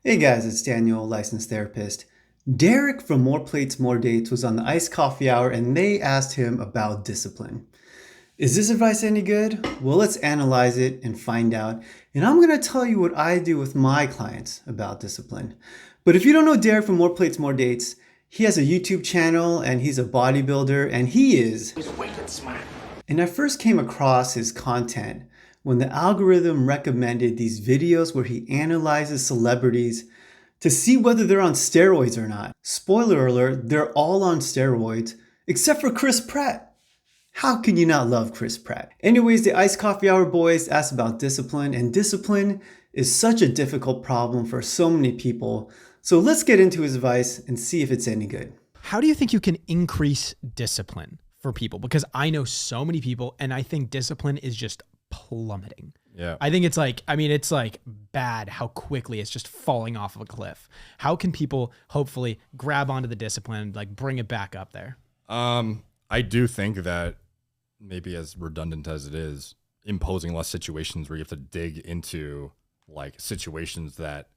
Hey guys, it's Daniel, licensed therapist. Derek from More Plates, More Dates was on the iced coffee hour and they asked him about discipline. Is this advice any good? Well, let's analyze it and find out. And I'm going to tell you what I do with my clients about discipline. But if you don't know Derek from More Plates, More Dates, he has a YouTube channel and he's a bodybuilder and he's wicked smart. And I first came across his content when the algorithm recommended these videos where he analyzes celebrities to see whether they're on steroids or not. Spoiler alert, they're all on steroids except for Chris Pratt. How can you not love Chris Pratt? Anyways, the Iced Coffee Hour boys asked about discipline, and discipline is such a difficult problem for so many people. So let's get into his advice and see if it's any good. How do you think you can increase discipline for people? Because I know so many people and I think discipline is just plummeting. Yeah. I think it's like bad how quickly it's just falling off of a cliff. How can people hopefully grab onto the discipline, like bring it back up there? I do think that maybe as redundant as it is, imposing less situations where you have to dig into like situations that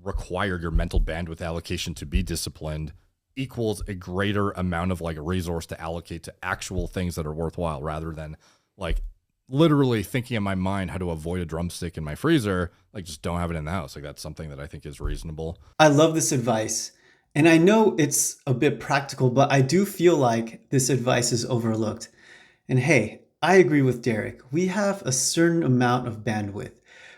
require your mental bandwidth allocation to be disciplined equals a greater amount of like resource to allocate to actual things that are worthwhile rather than like literally thinking in my mind how to avoid a drumstick in my freezer, like just don't have it in the house. Like that's something that I think is reasonable. I love this advice. And I know it's a bit practical, but I do feel like this advice is overlooked. And hey, I agree with Derek. We have a certain amount of bandwidth.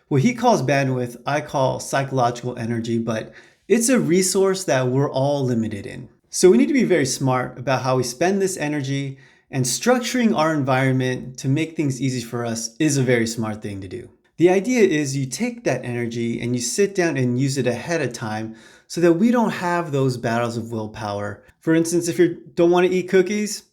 What he calls bandwidth, I call psychological energy, but it's a resource that we're all limited in. So we need to be very smart about how we spend this energy, and structuring our environment to make things easy for us is a very smart thing to do. The idea is you take that energy and you sit down and use it ahead of time so that we don't have those battles of willpower. For instance, if you don't want to eat cookies,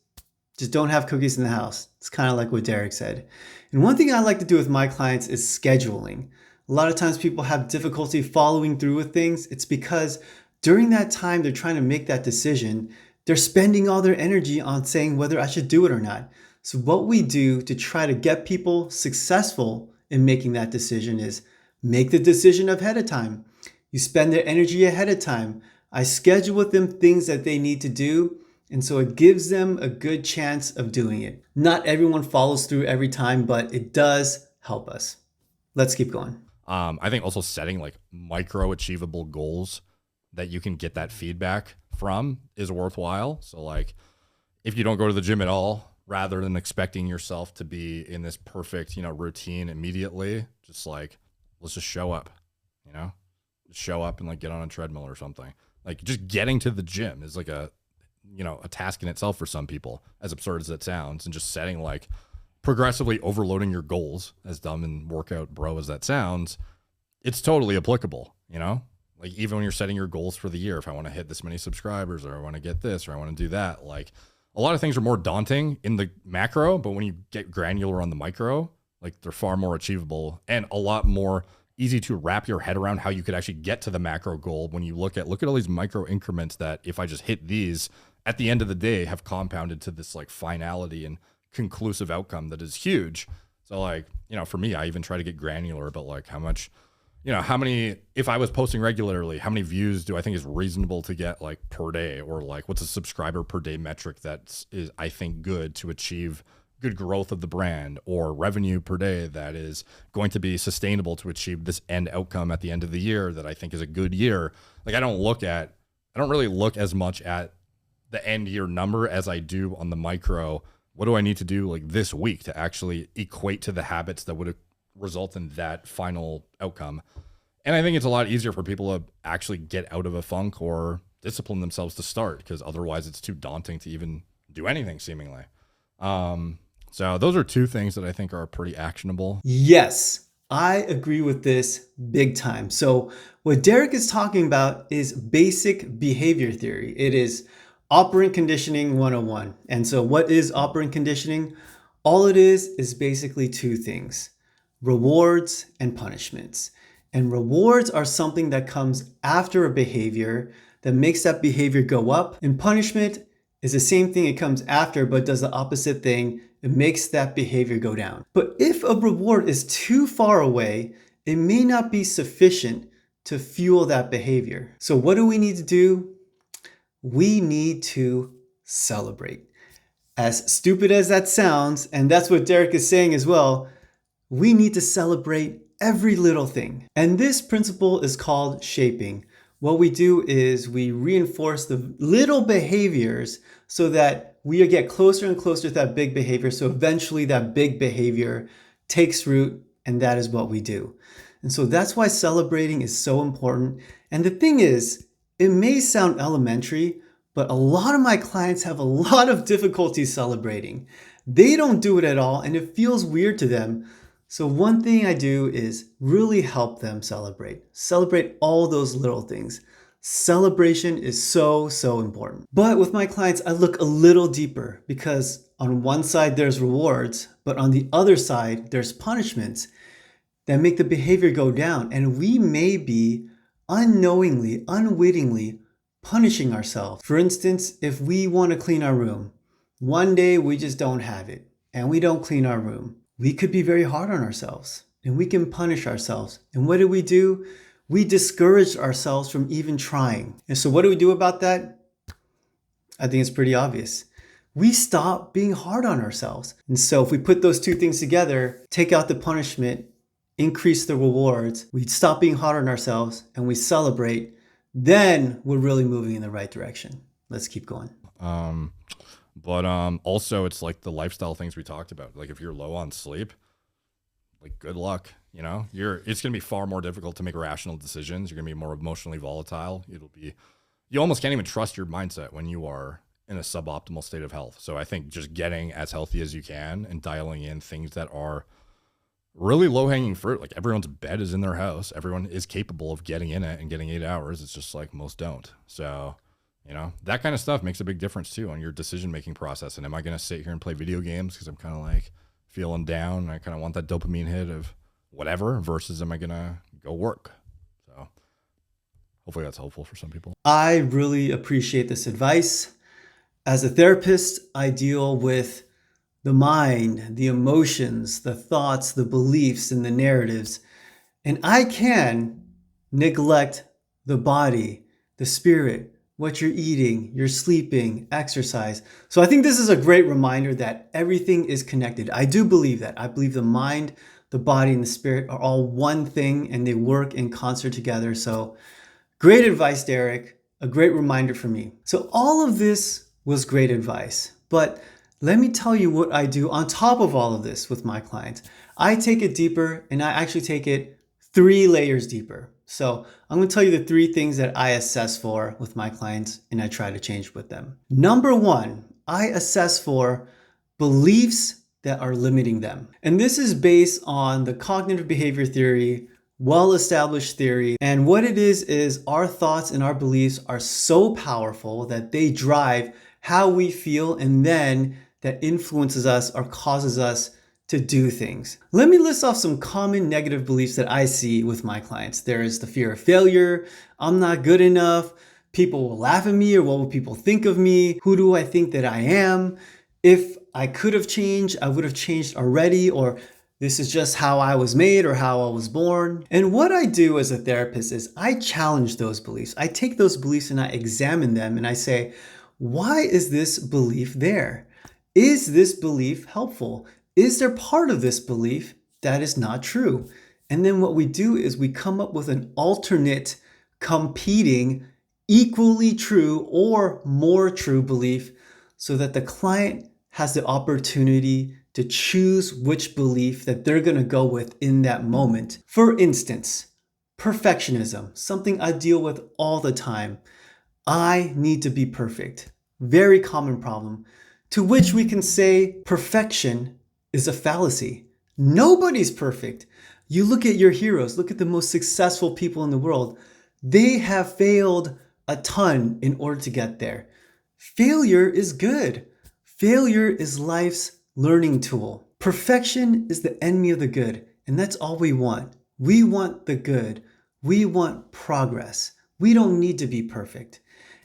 just don't have cookies in the house. It's kind of like what Derek said. And one thing I like to do with my clients is scheduling. A lot of times people have difficulty following through with things. It's because during that time they're trying to make that decision, they're spending all their energy on saying whether I should do it or not. So what we do to try to get people successful in making that decision is make the decision ahead of time. You spend their energy ahead of time. I schedule with them things that they need to do, and so it gives them a good chance of doing it. Not everyone follows through every time, but it does help us. Let's keep going. I think also setting like micro achievable goals that you can get that feedback from is worthwhile. So like if you don't go to the gym at all, rather than expecting yourself to be in this perfect, routine immediately, just like, let's just show up, show up and like get on a treadmill or something. Like just getting to the gym is like a task in itself for some people, as absurd as it sounds, and just setting like progressively overloading your goals, as dumb and workout bro as that sounds, it's totally applicable, like even when you're setting your goals for the year, if I want to hit this many subscribers or I want to get this or I want to do that, like a lot of things are more daunting in the macro, but when you get granular on the micro, like they're far more achievable and a lot more easy to wrap your head around how you could actually get to the macro goal when you look at all these micro increments that if I just hit these at the end of the day have compounded to this like finality and conclusive outcome that is huge. So like, for me, I even try to get granular about like how much, how many, if I was posting regularly, how many views do I think is reasonable to get like per day, or like what's a subscriber per day metric that is, I think, good to achieve good growth of the brand, or revenue per day that is going to be sustainable to achieve this end outcome at the end of the year that I think is a good year. Like I don't really look as much at the end year number as I do on the micro. What do I need to do like this week to actually equate to the habits that would result in that final outcome? And I think it's a lot easier for people to actually get out of a funk or discipline themselves to start, because otherwise it's too daunting to even do anything seemingly. So those are two things that I think are pretty actionable. Yes, I agree with this big time. So what Derek is talking about is basic behavior theory. It is Operant Conditioning 101. And so what is operant conditioning? All it is basically two things: rewards and punishments. And rewards are something that comes after a behavior that makes that behavior go up. And punishment is the same thing. It comes after, but does the opposite thing. It makes that behavior go down. But if a reward is too far away, it may not be sufficient to fuel that behavior. So what do we need to do? We need to celebrate. As stupid as that sounds, and that's what Derek is saying as well, we need to celebrate every little thing. And this principle is called shaping. What we do is we reinforce the little behaviors so that we get closer and closer to that big behavior. So eventually that big behavior takes root, and that is what we do. And so that's why celebrating is so important. And the thing is, it may sound elementary, but a lot of my clients have a lot of difficulty celebrating. They don't do it at all, and it feels weird to them. So one thing I do is really help them celebrate. Celebrate all those little things. Celebration is so important. But with my clients, I look a little deeper because on one side there's rewards, but on the other side there's punishments that make the behavior go down. And we may be unknowingly, unwittingly punishing ourselves. For instance, if we want to clean our room, one day we just don't have it and we don't clean our room. We could be very hard on ourselves and we can punish ourselves. And what do? We discourage ourselves from even trying. And so what do we do about that? I think it's pretty obvious. We stop being hard on ourselves. And so if we put those two things together, take out the punishment, increase the rewards, we stop being hard on ourselves and we celebrate, then we're really moving in the right direction. Let's keep going. But also it's like the lifestyle things we talked about. Like if you're low on sleep, like good luck, you know, it's going to be far more difficult to make rational decisions. You're going to be more emotionally volatile. You almost can't even trust your mindset when you are in a suboptimal state of health. So I think just getting as healthy as you can and dialing in things that are really low hanging fruit. Like everyone's bed is in their house. Everyone is capable of getting in it and getting 8 hours. It's just like most don't. So, you know, that kind of stuff makes a big difference too on your decision-making process. And am I going to sit here and play video games because I'm kind of like feeling down and I kind of want that dopamine hit of whatever versus am I going to go work? So hopefully that's helpful for some people. I really appreciate this advice. As a therapist, I deal with the mind, the emotions, the thoughts, the beliefs, and the narratives. And I can neglect the body, the spirit, what you're eating, you're sleeping, exercise. So I think this is a great reminder that everything is connected. I do believe that. I believe the mind, the body, and the spirit are all one thing and they work in concert together. So great advice, Derek. A great reminder for me. So all of this was great advice, but let me tell you what I do on top of all of this with my clients. I take it deeper and I actually take it 3 layers deeper. So I'm going to tell you the 3 things that I assess for with my clients and I try to change with them. Number 1, I assess for beliefs that are limiting them. And this is based on the cognitive behavior theory, well-established theory. And what it is our thoughts and our beliefs are so powerful that they drive how we feel and then that influences us or causes us to do things. Let me list off some common negative beliefs that I see with my clients. There is the fear of failure. I'm not good enough. People will laugh at me, or what will people think of me? Who do I think that I am? If I could have changed, I would have changed already, or this is just how I was made or how I was born. And what I do as a therapist is I challenge those beliefs. I take those beliefs and I examine them and I say, why is this belief there? Is this belief helpful? Is there part of this belief that is not true? And then what we do is we come up with an alternate, competing, equally true or more true belief so that the client has the opportunity to choose which belief that they're going to go with in that moment. For instance, perfectionism, something I deal with all the time. I need to be perfect. Very common problem. To which we can say perfection is a fallacy. Nobody's perfect. You look at your heroes, look at the most successful people in the world. They have failed a ton in order to get there. Failure is good. Failure is life's learning tool. Perfection is the enemy of the good, and that's all we want. We want the good. We want progress. We don't need to be perfect.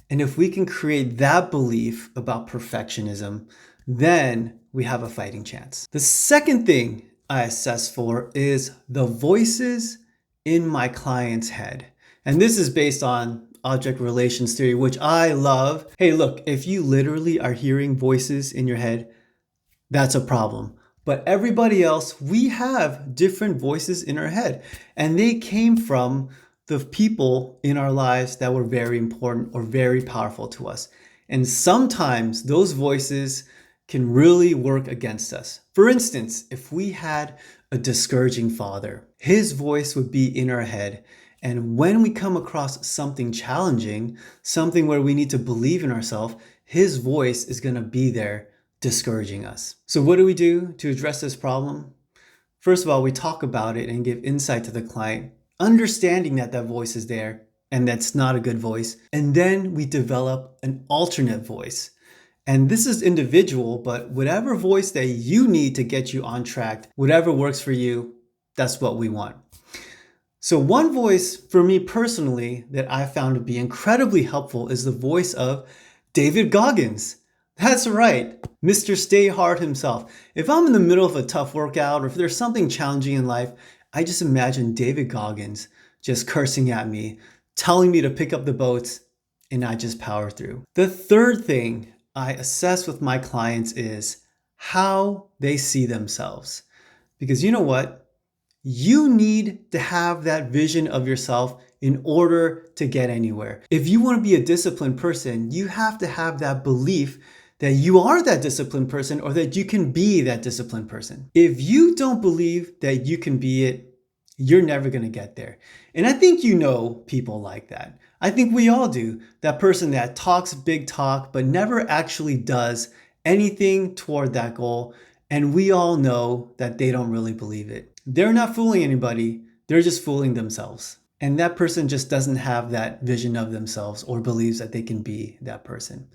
And if we can create that belief about perfectionism, then we have a fighting chance. The second thing I assess for is the voices in my client's head. And this is based on object relations theory, which I love. Hey, look, if you literally are hearing voices in your head, that's a problem. But everybody else, we have different voices in our head, and they came from the people in our lives that were very important or very powerful to us. And sometimes those voices can really work against us. For instance, if we had a discouraging father, his voice would be in our head. And when we come across something challenging, something where we need to believe in ourselves, his voice is going to be there discouraging us. So what do we do to address this problem? First of all, we talk about it and give insight to the client, understanding that that voice is there and that's not a good voice. And then we develop an alternate voice. And this is individual, but whatever voice that you need to get you on track, whatever works for you, that's what we want. So one voice for me personally that I found to be incredibly helpful is the voice of David Goggins. That's right, Mr. Stay Hard himself. If I'm in the middle of a tough workout or if there's something challenging in life, I just imagine David Goggins just cursing at me, telling me to pick up the boats, and I just power through. The third thing I assess with my clients is how they see themselves. Because you know what? You need to have that vision of yourself in order to get anywhere. If you want to be a disciplined person, you have to have that belief that you are that disciplined person or that you can be that disciplined person. If you don't believe that you can be it, you're never going to get there. And I think you know people like that. I think we all do. That person that talks big talk but never actually does anything toward that goal. And we all know that they don't really believe it. They're not fooling anybody. They're just fooling themselves. And that person just doesn't have that vision of themselves or believes that they can be that person.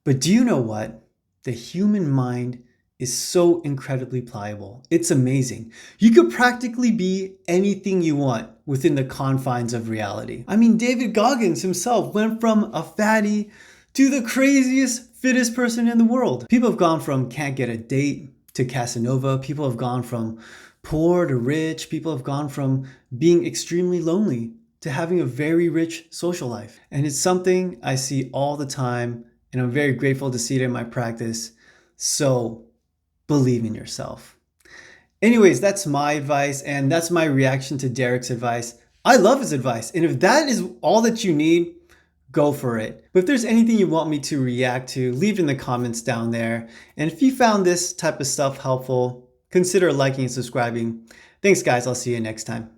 But do you know what? The human mind is so incredibly pliable. It's amazing. You could practically be anything you want within the confines of reality. I mean, David Goggins himself went from a fatty to the craziest, fittest person in the world. People have gone from can't get a date to Casanova. People have gone from poor to rich. People have gone from being extremely lonely to having a very rich social life. And it's something I see all the time, and I'm very grateful to see it in my practice. So believe in yourself. Anyways, that's my advice, and that's my reaction to Derek's advice. I love his advice, and if that is all that you need, go for it. But if there's anything you want me to react to, leave in the comments down there. And if you found this type of stuff helpful, consider liking and subscribing. Thanks guys, I'll see you next time.